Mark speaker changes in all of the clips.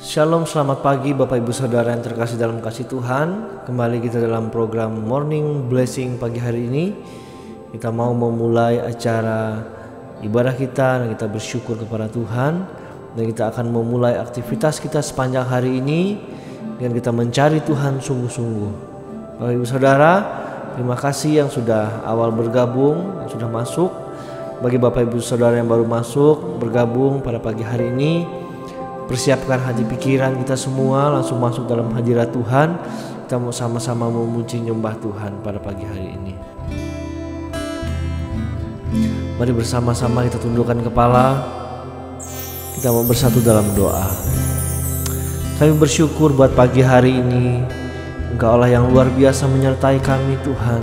Speaker 1: Shalom, selamat pagi Bapak Ibu Saudara yang terkasih dalam kasih Tuhan. Kembali kita dalam program Morning Blessing pagi hari ini. Kita mau memulai acara ibadah kita dan kita bersyukur kepada Tuhan. Dan kita akan memulai aktivitas kita sepanjang hari ini dengan kita mencari Tuhan sungguh-sungguh. Bapak Ibu Saudara, terima kasih yang sudah awal bergabung, yang sudah masuk. Bagi Bapak Ibu Saudara yang baru masuk bergabung pada pagi hari ini, persiapkan hati pikiran kita semua langsung masuk dalam hadirat Tuhan. Kita mau sama-sama memuji nyembah Tuhan pada pagi hari ini. Mari bersama-sama kita tundukkan kepala. Kita mau bersatu dalam doa. Kami bersyukur buat pagi hari ini. Engkau Allah yang luar biasa menyertai kami Tuhan.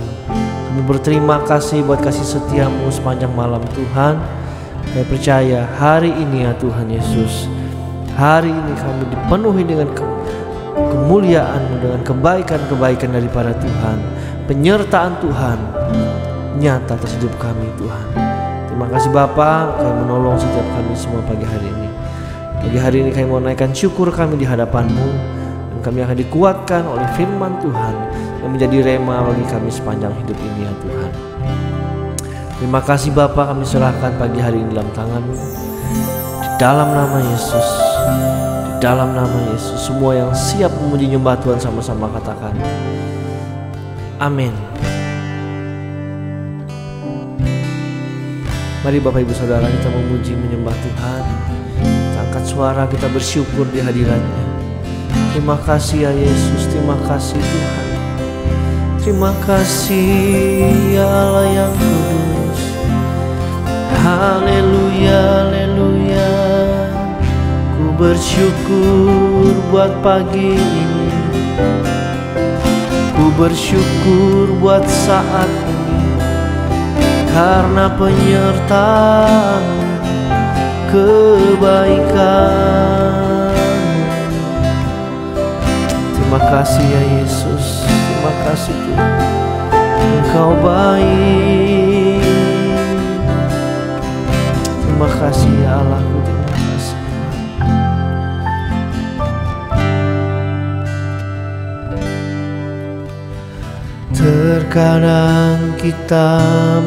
Speaker 1: Kami berterima kasih buat kasih setiamu sepanjang malam Tuhan. Kami percaya hari ini ya Tuhan Yesus, hari ini kami dipenuhi dengan kemuliaan, dengan kebaikan-kebaikan daripada Tuhan. Penyertaan Tuhan nyata atas hidup kami Tuhan. Terima kasih Bapa, kami menolong setiap kami semua pagi hari ini. Pagi hari ini kami mau naikkan syukur kami di hadapan-Mu, dan kami akan dikuatkan oleh firman Tuhan yang menjadi rema bagi kami sepanjang hidup ini ya Tuhan. Terima kasih Bapa, kami serahkan pagi hari ini dalam tangan-Mu. Dalam nama Yesus, di dalam nama Yesus, semua yang siap memuji nyembah Tuhan sama-sama katakan amin. Mari Bapak Ibu Saudara kita memuji menyembah Tuhan. Kita angkat suara, kita bersyukur di hadirat-Nya. Terima kasih ya Yesus, terima kasih Tuhan. Terima kasih ya Allah yang kudus. Haleluya, haleluya. Ku bersyukur buat pagi ini. Ku bersyukur buat saat ini, karena penyertaan kebaikan. Terima kasih ya Yesus, terima kasih Tuhan. Engkau baik. Terima kasih ya Allahku, terima kasih. Terkadang kita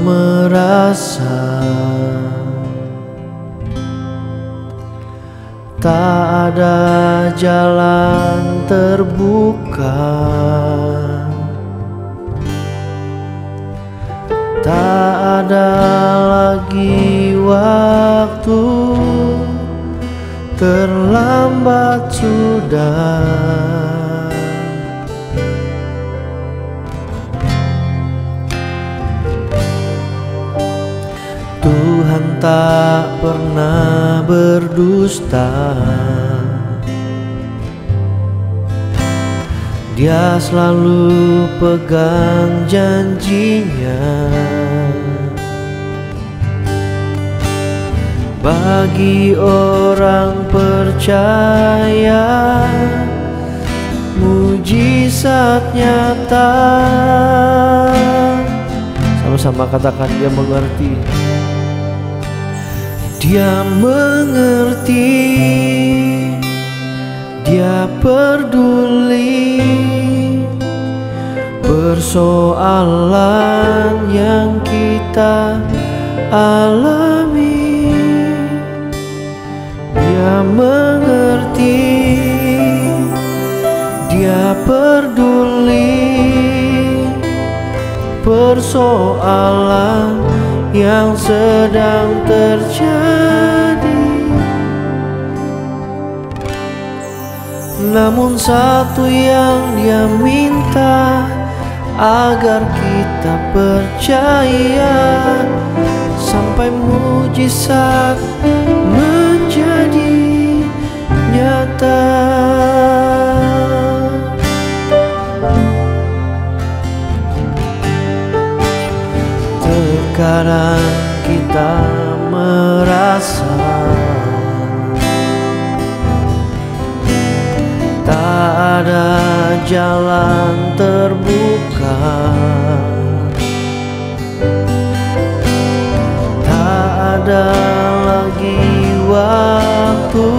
Speaker 1: merasa tak ada jalan terbuka, tak ada lagi waktu, terlambat sudah. Tuhan tak pernah berdusta. Dia selalu pegang janjinya. Bagi orang percaya, mujizat nyata. Sama-sama katakan dia mengerti. Dia mengerti, dia peduli persoalan yang kita alami. Dia mengerti, dia peduli persoalan yang sedang terjadi. Namun satu yang dia minta, agar kita percaya sampai mujizat menjadi nyata. Terkadang kita merasa tak ada jalan terbuka, tak ada lagi waktu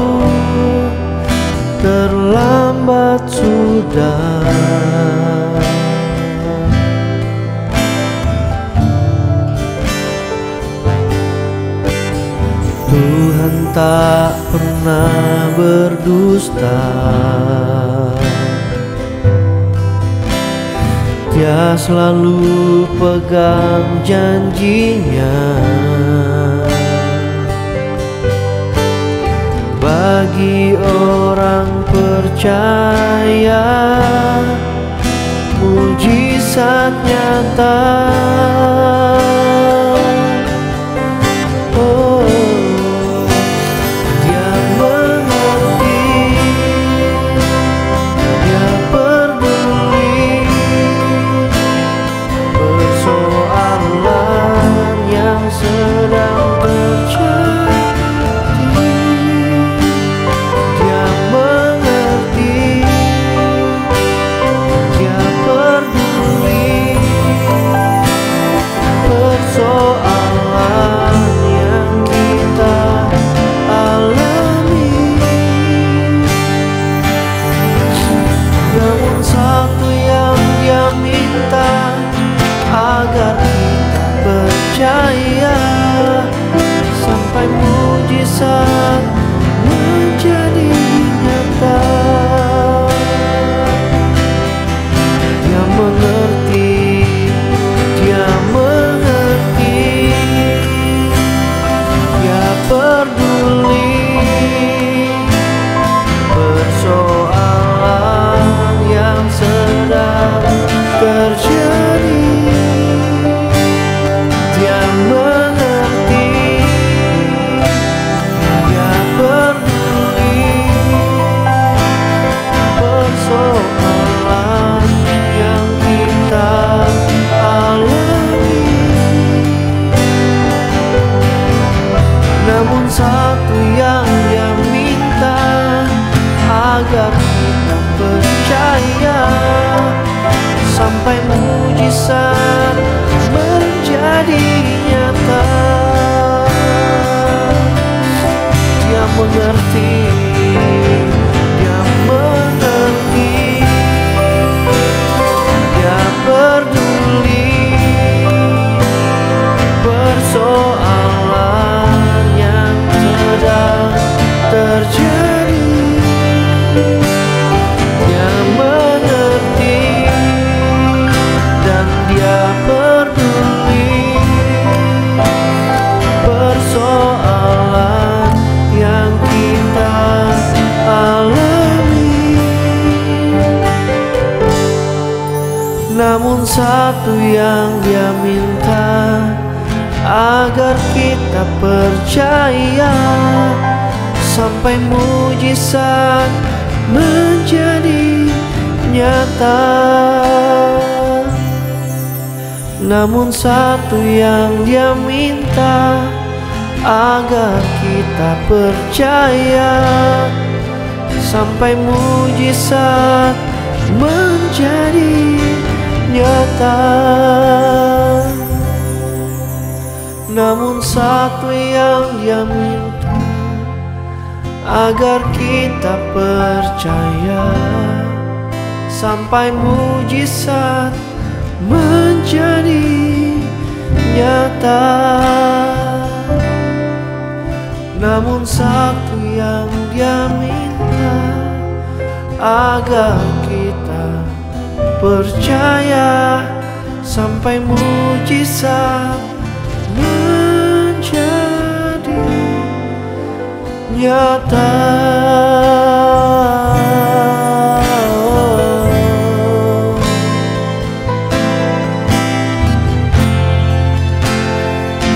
Speaker 1: terlambat sudah. Tuhan tak pernah berdusta, Dia selalu pegang janjinya. Bagi orang percaya, mujizat nyata. Oh, Dia mengerti, Dia peduli persoalan yang sedang terjadi. Agar kita percaya sampai mujizat menjadi nyata. Dia mengerti, Dia mengerti, Dia peduli persoalan yang sedang terjadi. Namun satu yang Dia minta, agar kita percaya sampai mujizat menjadi nyata. Dia mengerti, Dia mengerti, Dia peduli persoalan yang sedang terjadi. Dia mengerti dan Dia peduli persoalan yang kita alami. Namun satu yang Dia minta, agar kita percaya sampai mujizat menjadi nyata. Namun satu yang Dia minta, agar kita percaya sampai mujizat menjadi nyata. Namun satu yang Dia minta, agar kita percaya sampai mujizat menjadi nyata. Namun satu yang Dia minta, agar kita percaya sampai mujizat menjadi nyata.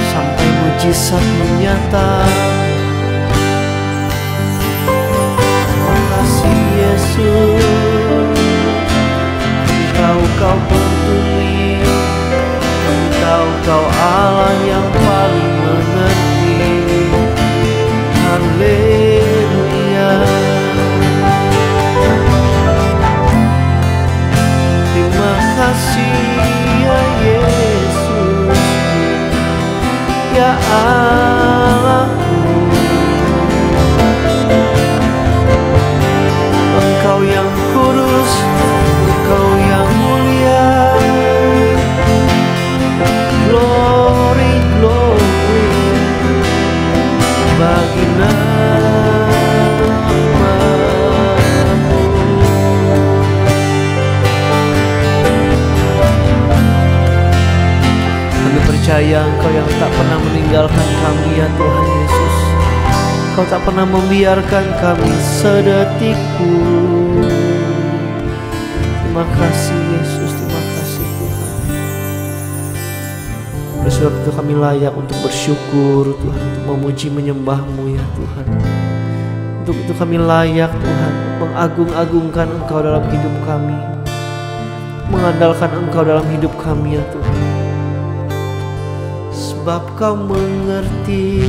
Speaker 1: Sampai mujizat menyata. Terima kasih Yesus, Kau peduli, Kau Allah yang paling mengerti. Haleluya. daya Engkau yang tak pernah meninggalkan kami ya Tuhan Yesus. Engkau tak pernah membiarkan kami sedetik pun. Terima kasih Yesus, terima kasih Tuhan. Oleh sebab itu kami layak untuk bersyukur Tuhan, untuk memuji menyembah-Mu ya Tuhan. Untuk itu kami layak Tuhan mengagung-agungkan Engkau dalam hidup kami, mengandalkan Engkau dalam hidup kami ya Tuhan. Sebab Kau mengerti,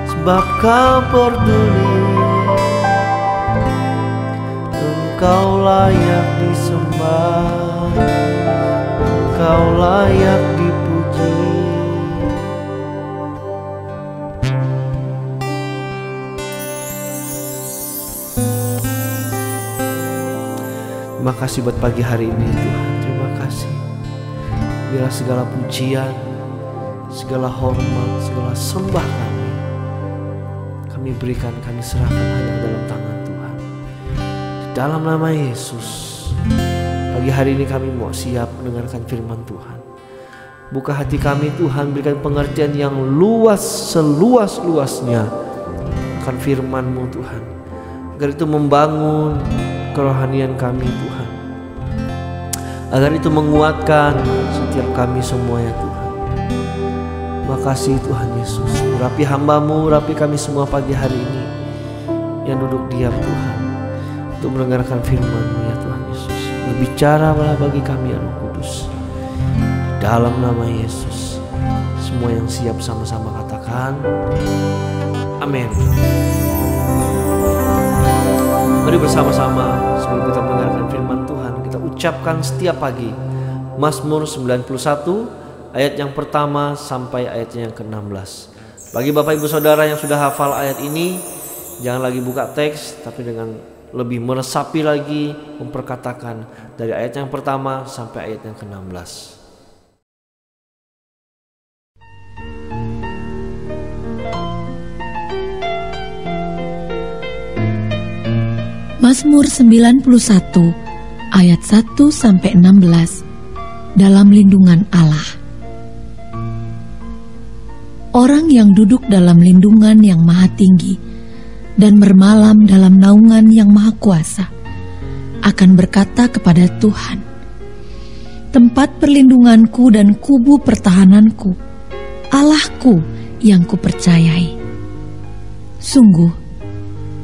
Speaker 1: sebab Kau peduli, Engkau layak disembah, Engkau layak dipuji. Terima kasih buat pagi hari ini Tuhan, terima kasih. Biarlah segala pujian, segala hormat, segala sembah kami berikan, kami serahkan hanya dalam tangan Tuhan. Di dalam nama Yesus, pagi hari ini kami mau siap mendengarkan firman Tuhan. Buka hati kami Tuhan, berikan pengertian yang luas, seluas-luasnya akan firman-Mu Tuhan, agar itu membangun kerohanian kami Tuhan, agar itu menguatkan setiap kami semua ya Tuhan. Terima kasih Tuhan Yesus. Urapi hamba-Mu, urapi kami semua pagi hari ini yang duduk diam Tuhan, untuk mendengarkan firman-Mu ya Tuhan Yesus. Berbicaralah bagi kami ya Roh Kudus. Dalam nama Yesus, semua yang siap sama-sama katakan amin. Mari bersama-sama sebelum kita mendengarkan firman Tuhan, kita ucapkan setiap pagi Mazmur 91 ayat yang pertama sampai ayatnya yang ke-16. Bagi Bapak Ibu Saudara yang sudah hafal ayat ini, jangan lagi buka teks, tapi dengan lebih meresapi lagi, memperkatakan dari ayat yang pertama sampai ayat yang ke-16.
Speaker 2: Mazmur 91 ayat 1 sampai 16 dalam lindungan Allah. Orang yang duduk dalam lindungan yang maha tinggi dan bermalam dalam naungan yang maha kuasa akan berkata kepada Tuhan, tempat perlindunganku dan kubu pertahananku, Allahku yang kupercayai. Sungguh,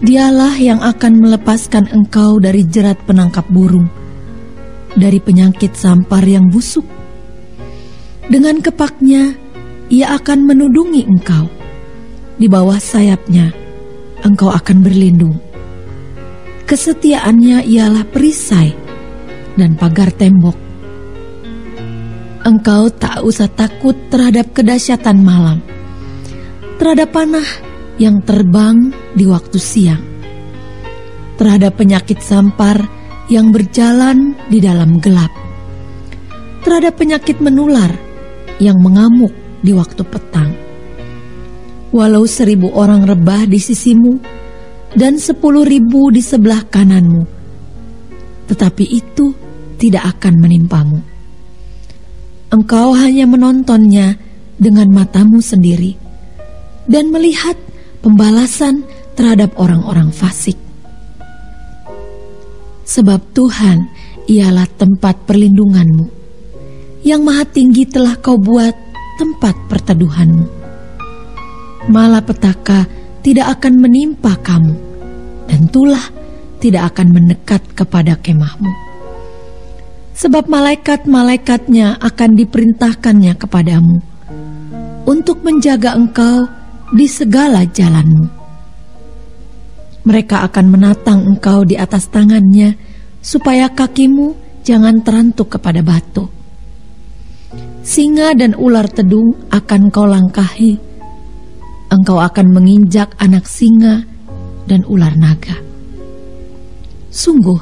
Speaker 2: Dialah yang akan melepaskan engkau dari jerat penangkap burung, dari penyakit sampar yang busuk. Dengan kepaknya, Ia akan menudungi engkau. Di bawah sayapnya, engkau akan berlindung. Kesetiaannya ialah perisai dan pagar tembok. Engkau tak usah takut terhadap kedahsyatan malam, terhadap panah yang terbang di waktu siang, terhadap penyakit sampar yang berjalan di dalam gelap, terhadap penyakit menular yang mengamuk di waktu petang. Walau 1.000 orang rebah di sisimu dan 10.000 di sebelah kananmu, tetapi itu tidak akan menimpamu. Engkau hanya menontonnya dengan matamu sendiri dan melihat pembalasan terhadap orang-orang fasik. Sebab Tuhan ialah tempat perlindunganmu, yang maha tinggi telah kau buat tempat perteduhanmu. Malapetaka tidak akan menimpa kamu, dan tulah tidak akan mendekat kepada kemahmu. Sebab malaikat-malaikatnya akan diperintahkannya kepadamu, untuk menjaga engkau di segala jalanmu. Mereka akan menatang engkau di atas tangannya, supaya kakimu jangan terantuk kepada batu. Singa dan ular tedung akan kau langkahi. Engkau akan menginjak anak singa dan ular naga. Sungguh,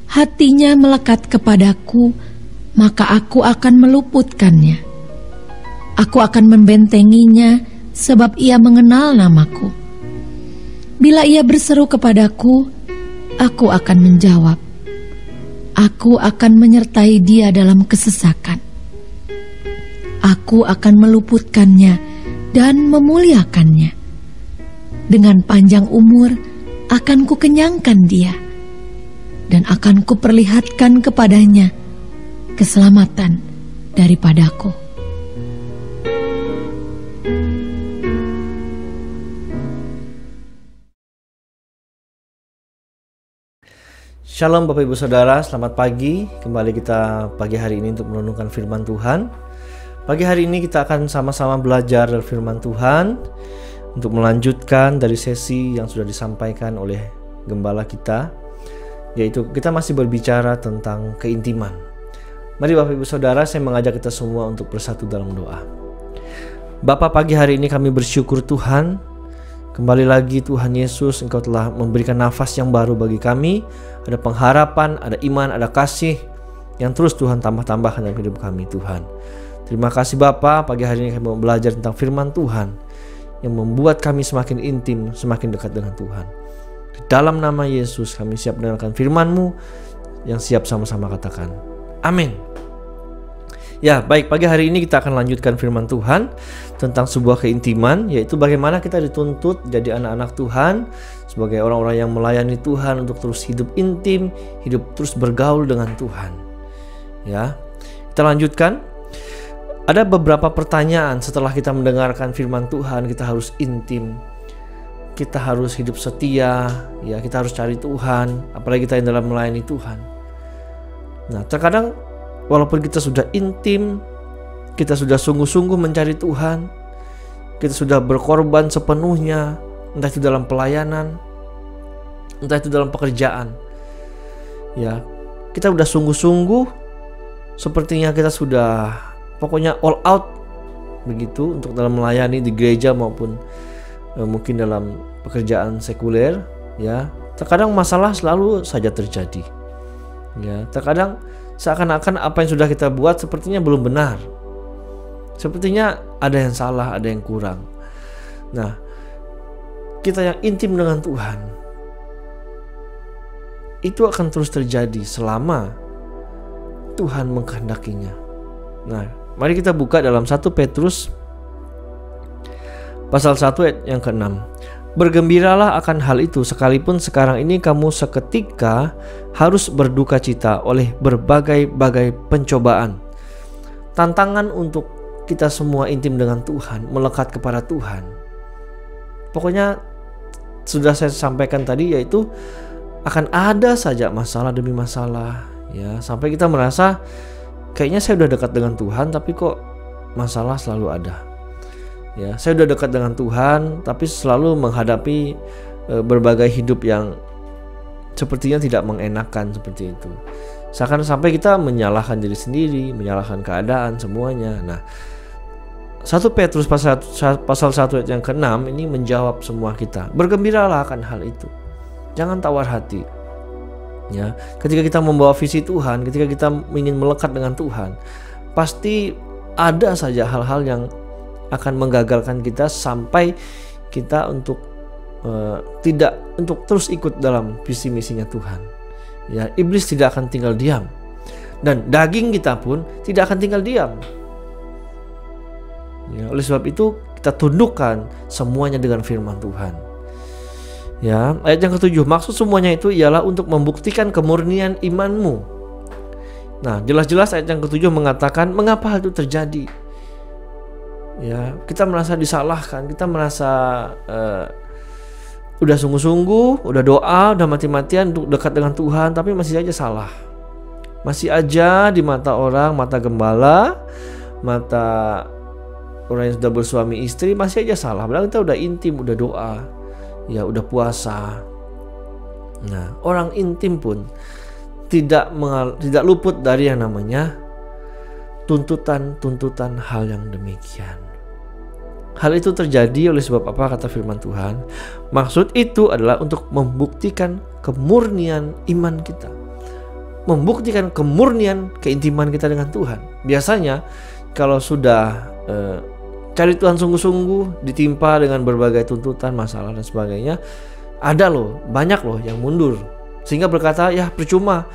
Speaker 2: hatinya melekat kepadaku, maka aku akan meluputkannya. Aku akan membentenginya, sebab ia mengenal namaku. Bila ia berseru kepadaku, aku akan menjawab. Aku akan menyertai dia dalam kesesakan. aku akan meluputkannya dan memuliakannya. Dengan panjang umur akan kukenyangkan dia, dan akan kuperlihatkan kepadanya keselamatan daripadaku.
Speaker 1: Shalom Bapak Ibu Saudara, selamat pagi. Kembali kita pagi hari ini untuk merenungkan firman Tuhan. Pagi hari ini kita akan sama-sama belajar dari firman Tuhan untuk melanjutkan dari sesi yang sudah disampaikan oleh gembala kita, yaitu kita masih berbicara tentang keintiman. Mari Bapak Ibu Saudara, saya mengajak kita semua untuk bersatu dalam doa. Bapa, pagi hari ini kami bersyukur Tuhan. Kembali lagi Tuhan Yesus, Engkau telah memberikan nafas yang baru bagi kami. Ada pengharapan, ada iman, ada kasih yang terus Tuhan tambah-tambahkan dalam hidup kami Tuhan. Terima kasih Bapa, pagi hari ini kami mau belajar tentang firman Tuhan yang membuat kami semakin intim, semakin dekat dengan Tuhan. Di dalam nama Yesus kami siap mendengarkan firman-Mu yang siap sama-sama katakan amin. Ya, baik, pagi hari ini kita akan lanjutkan firman Tuhan tentang sebuah keintiman, yaitu bagaimana kita dituntut jadi anak-anak Tuhan sebagai orang-orang yang melayani Tuhan untuk terus hidup intim, hidup terus bergaul dengan Tuhan. Ya, kita lanjutkan. Ada beberapa pertanyaan setelah kita mendengarkan firman Tuhan. Kita harus intim, kita harus hidup setia, ya, kita harus cari Tuhan, apalagi kita yang dalam melayani Tuhan. Nah, terkadang walaupun kita sudah intim, kita sudah sungguh-sungguh mencari Tuhan, kita sudah berkorban sepenuhnya, entah itu dalam pelayanan, entah itu dalam pekerjaan. Ya, kita sudah sungguh-sungguh, sepertinya kita sudah pokoknya all out begitu untuk dalam melayani di gereja maupun mungkin dalam pekerjaan sekuler. Ya, terkadang masalah selalu saja terjadi. Ya, terkadang seakan-akan apa yang sudah kita buat sepertinya belum benar. Sepertinya ada yang salah, ada yang kurang. Nah, kita yang intim dengan Tuhan, itu akan terus terjadi selama Tuhan mengkehendakinya. Nah, mari kita buka dalam 1 Petrus pasal 1 ayat yang ke-6. Bergembiralah akan hal itu, sekalipun sekarang ini kamu seketika harus berduka cita oleh berbagai-bagai pencobaan. Tantangan untuk kita semua intim dengan Tuhan, melekat kepada Tuhan. Pokoknya sudah saya sampaikan tadi, yaitu akan ada saja masalah demi masalah, ya, sampai kita merasa kayaknya saya udah dekat dengan Tuhan, tapi kok masalah selalu ada. Ya, saya udah dekat dengan Tuhan, tapi selalu menghadapi berbagai hidup yang sepertinya tidak mengenakan seperti itu. Seakan sampai kita menyalahkan diri sendiri, menyalahkan keadaan semuanya. Nah, 1 Petrus pasal 1 ayat yang ke-6 ini menjawab semua kita. Bergembiralah akan hal itu. Jangan tawar hati. Ya, ketika kita membawa visi Tuhan, ketika kita ingin melekat dengan Tuhan, pasti ada saja hal-hal yang akan menggagalkan kita sampai kita untuk tidak untuk terus ikut dalam visi misinya Tuhan. Ya, iblis tidak akan tinggal diam, dan daging kita pun tidak akan tinggal diam. Ya, oleh sebab itu kita tundukkan semuanya dengan firman Tuhan. Ya, ayat yang ke-7, maksud semuanya itu ialah untuk membuktikan kemurnian imanmu. Nah, jelas-jelas ayat yang ke-7 mengatakan mengapa hal itu terjadi. Ya, kita merasa disalahkan, kita merasa udah sungguh-sungguh, udah doa, udah mati-matian untuk dekat dengan Tuhan, tapi masih aja salah. Masih aja di mata orang, mata gembala, mata orang yang sudah bersuami istri, masih aja salah. Padahal kita udah intim, udah doa, ya udah puasa. Nah, orang intim pun tidak luput dari yang namanya tuntutan hal yang demikian. Hal itu terjadi oleh sebab apa, kata firman Tuhan? Maksud itu adalah untuk membuktikan kemurnian iman kita, membuktikan kemurnian keintiman kita dengan Tuhan. Biasanya kalau sudah cari Tuhan sungguh-sungguh, ditimpa dengan berbagai tuntutan, masalah dan sebagainya, ada loh, banyak loh yang mundur, sehingga berkata, ya percuma,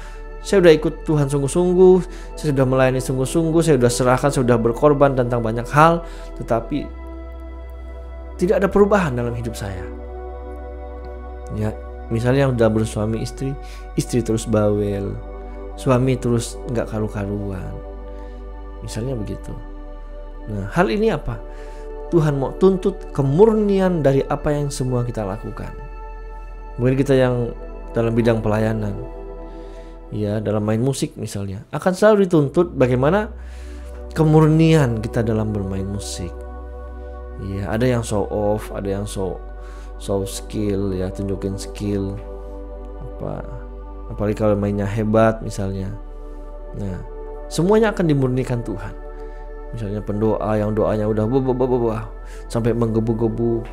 Speaker 1: Saya sudah ikut Tuhan sungguh-sungguh, saya sudah melayani sungguh-sungguh, saya sudah serahkan, saya sudah berkorban tentang banyak hal, tetapi tidak ada perubahan dalam hidup saya. Ya, misalnya yang sudah bersuami istri, istri terus bawel, suami terus nggak karu-karuan. Misalnya begitu. Nah, hal ini apa? Tuhan mau tuntut kemurnian dari apa yang semua kita lakukan. Mungkin kita yang dalam bidang pelayanan, ya, dalam main musik misalnya, akan selalu dituntut bagaimana kemurnian kita dalam bermain musik. Ya, ada yang show off, ada yang show skill, ya, tunjukin skill. Apalagi kalau mainnya hebat misalnya. Nah, semuanya akan dimurnikan Tuhan. Misalnya pendoa yang doanya udah sampai menggebu-gebu,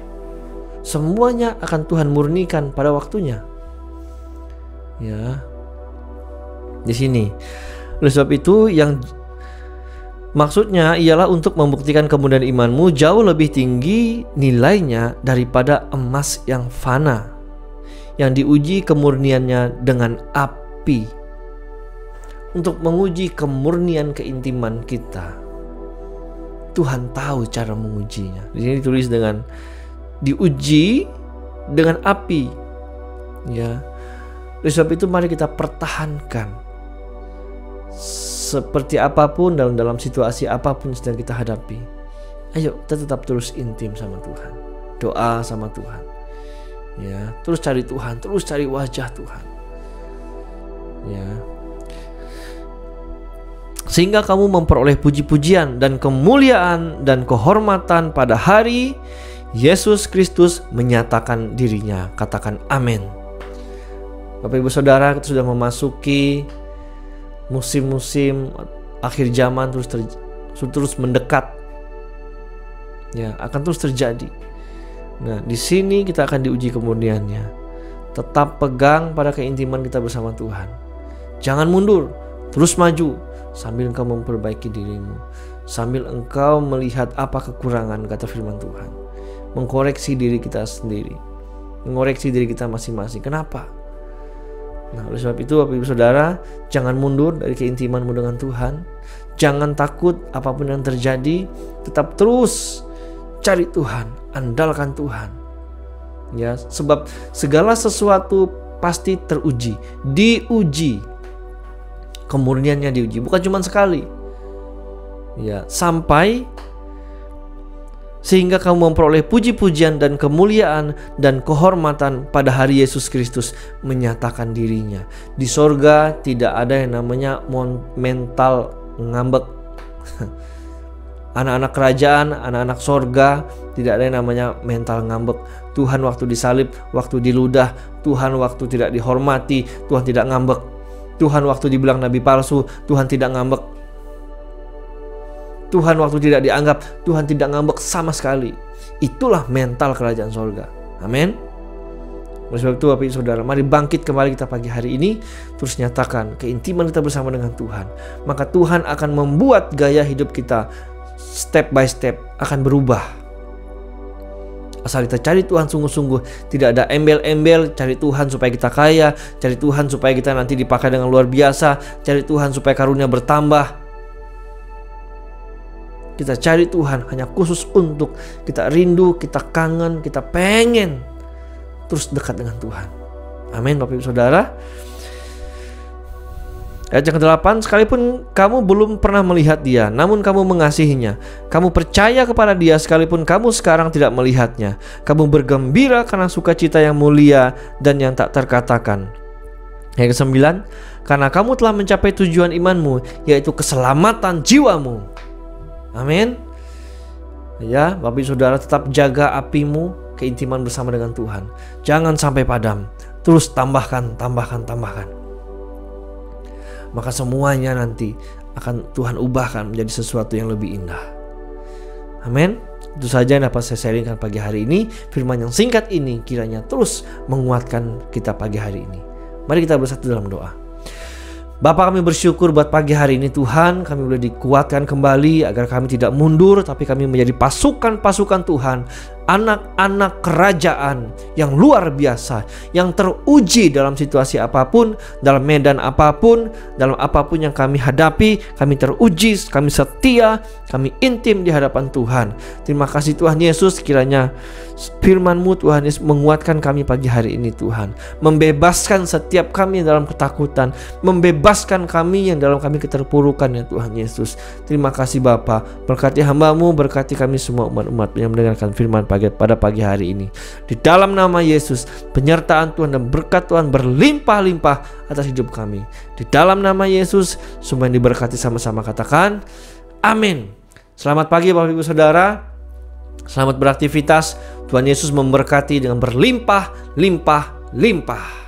Speaker 1: semuanya akan Tuhan murnikan pada waktunya. Ya, di sini. Oleh sebab itu, yang maksudnya ialah untuk membuktikan kemudahan imanmu jauh lebih tinggi nilainya daripada emas yang fana, yang diuji kemurniannya dengan api. Untuk menguji kemurnian keintiman kita, Tuhan tahu cara mengujinya. Di sini ditulis dengan diuji dengan api. Ya. Oleh sebab itu mari kita pertahankan. Seperti apapun dalam situasi apapun yang sedang kita hadapi, ayo kita tetap terus intim sama Tuhan. Doa sama Tuhan. Ya, terus cari Tuhan, terus cari wajah Tuhan. Ya. Sehingga kamu memperoleh puji-pujian dan kemuliaan dan kehormatan pada hari Yesus Kristus menyatakan dirinya. Katakan amin. Bapak Ibu Saudara, kita sudah memasuki musim-musim akhir zaman, terus mendekat. Ya, akan terus terjadi. Nah, di sini kita akan diuji kemurniannya. Tetap pegang pada keintiman kita bersama Tuhan. Jangan mundur, terus maju. Sambil engkau memperbaiki dirimu, sambil engkau melihat apa kekurangan, kata firman Tuhan, mengkoreksi diri kita sendiri, mengoreksi diri kita masing-masing. Kenapa? Nah, oleh sebab itu Bapak Ibu Saudara, jangan mundur dari keintimanmu dengan Tuhan. Jangan takut apapun yang terjadi, tetap terus cari Tuhan, andalkan Tuhan. Ya, sebab segala sesuatu pasti teruji, diuji. Kemurniannya diuji, bukan cuma sekali. Ya, sampai sehingga kamu memperoleh puji-pujian dan kemuliaan dan kehormatan pada hari Yesus Kristus menyatakan dirinya. Di sorga tidak ada yang namanya mental ngambek. Anak-anak kerajaan, anak-anak sorga, tidak ada yang namanya mental ngambek. Tuhan waktu disalib, waktu diludah, Tuhan waktu tidak dihormati, Tuhan tidak ngambek. Tuhan waktu dibilang nabi palsu, Tuhan tidak ngambek. Tuhan waktu tidak dianggap, Tuhan tidak ngambek sama sekali. Itulah mental kerajaan sorga. Amin. Oleh sebab itu Bapak Ibu Saudara, mari bangkit kembali kita pagi hari ini, terus nyatakan keintiman kita bersama dengan Tuhan. Maka Tuhan akan membuat gaya hidup kita step by step akan berubah. Asal kita cari Tuhan sungguh-sungguh, tidak ada embel-embel, cari Tuhan supaya kita kaya, cari Tuhan supaya kita nanti dipakai dengan luar biasa, cari Tuhan supaya karunia bertambah. Kita cari Tuhan hanya khusus untuk kita rindu, kita kangen, kita pengen terus dekat dengan Tuhan. Amin Bapak Ibu Saudara. Ayat yang ke-8, sekalipun kamu belum pernah melihat dia, namun kamu mengasihinya. Kamu percaya kepada dia sekalipun kamu sekarang tidak melihatnya. Kamu bergembira karena sukacita yang mulia dan yang tak terkatakan. Ayat ke-9, karena kamu telah mencapai tujuan imanmu, yaitu keselamatan jiwamu. Amin. Ya, Bapak Ibu Saudara, tetap jaga apimu, keintiman bersama dengan Tuhan. Jangan sampai padam. Terus tambahkan. Maka semuanya nanti akan Tuhan ubahkan menjadi sesuatu yang lebih indah. Amin. Itu saja yang dapat saya sharingkan pagi hari ini. Firman yang singkat ini kiranya terus menguatkan kita pagi hari ini. Mari kita bersatu dalam doa. Bapa, kami bersyukur buat pagi hari ini Tuhan. Kami boleh dikuatkan kembali agar kami tidak mundur, tapi kami menjadi pasukan-pasukan Tuhan anak-anak kerajaan yang luar biasa, yang teruji dalam situasi apapun, dalam medan apapun, dalam apapun yang kami hadapi. Kami teruji, kami setia, kami intim di hadapan Tuhan. Terima kasih Tuhan Yesus, kiranya firman-Mu Tuhan Yesus menguatkan kami pagi hari ini Tuhan, membebaskan setiap kami yang dalam ketakutan, membebaskan kami yang dalam kami keterpurukan ya Tuhan Yesus. Terima kasih Bapa, berkati hamba-Mu, berkati kami semua umat-umat yang mendengarkan firman pada pagi hari ini. Di dalam nama Yesus, penyertaan Tuhan dan berkat Tuhan berlimpah-limpah atas hidup kami. Di dalam nama Yesus, semua yang diberkati sama-sama katakan amin. Selamat pagi Bapak Ibu Saudara, selamat beraktivitas. Tuhan Yesus memberkati dengan berlimpah-limpah-limpah.